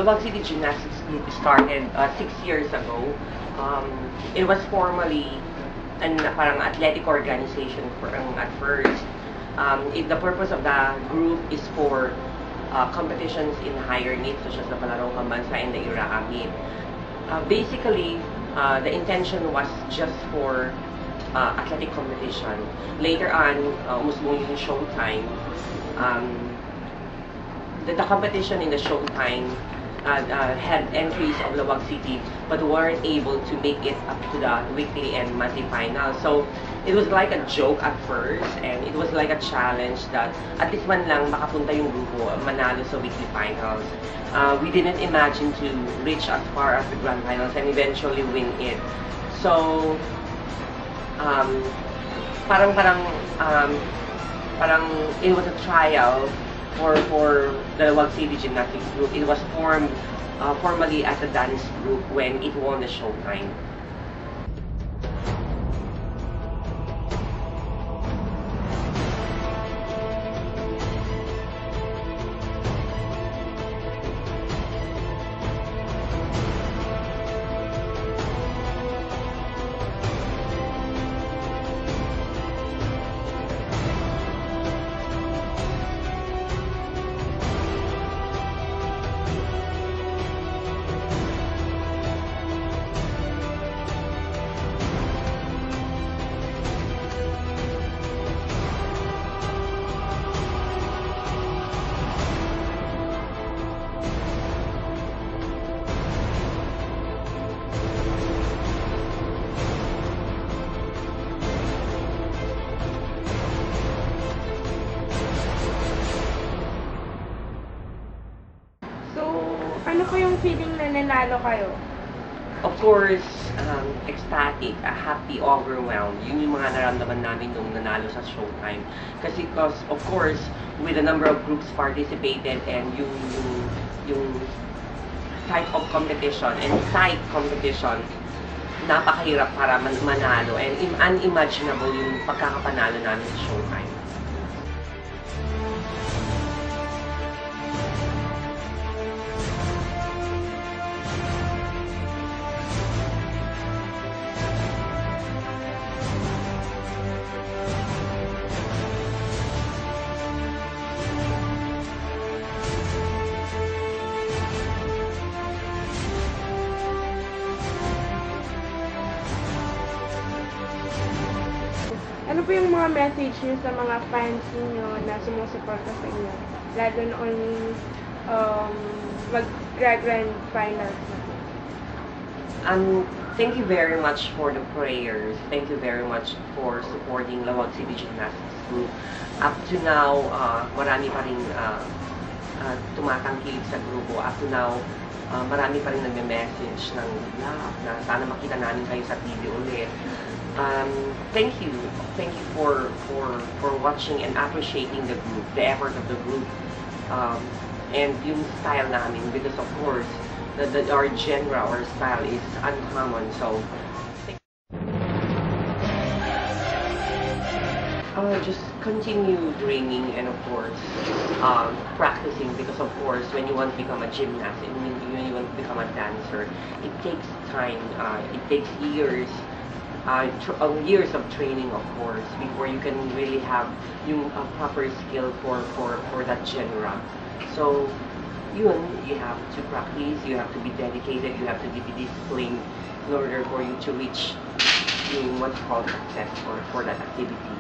Lubang City Gymnastics Group started 6 years ago. It was formally an parang athletic organization at first. The purpose of the group is for competitions in higher meets such as the Palarong Pambansa and the Iraha meet. Basically, the intention was just for athletic competition. Later on, umusbong yung showtime. The competition in the showtime had entries of Lubang City but weren't able to make it up to the weekly and monthly finals. So it was like a joke at first, and it was like a challenge that at least man lang makapunta yung grupo manalo sa weekly finals. We didn't imagine to reach as far as the grand finals and eventually win it. So parang it was a trial for the Lubang City Gymnastics Group. It was formed formally as a dance group when it won the showtime. Ano po yung feeling na nanalo kayo? Of course, ecstatic, happy, overwhelmed. Yun yung mga naramdaman namin nung nanalo sa showtime. Kasi of course, with a number of groups participated and yung type of competition and site competition, napakahirap para manalo and unimaginable yung pagkakapanalo namin sa showtime. Ano po yung mga message niyo sa mga fans niyo na sumusuporta sa inyo? Lalo noon mag-grand finals na. Thank you very much for the prayers. Thank you very much for supporting Lubang City Gymnastics Group. Up to now, marami pa rin tumatangkilik sa grupo. Up to now, marami pa rin nagme-message ng love na sana makita namin kayo sa TV ulit. Thank you for watching and appreciating the group, the effort of the group, and yung style namin, because of course our genre or style is uncommon. So just continue dreaming and of course practicing, because of course when you want to become a gymnast and when you want to become a dancer, it takes time, it takes years of training, of course, before you can really have yung proper skill for that genre. So yun, you have to practice, you have to be dedicated, you have to be disciplined in order for you to reach yung what's called success for that activity.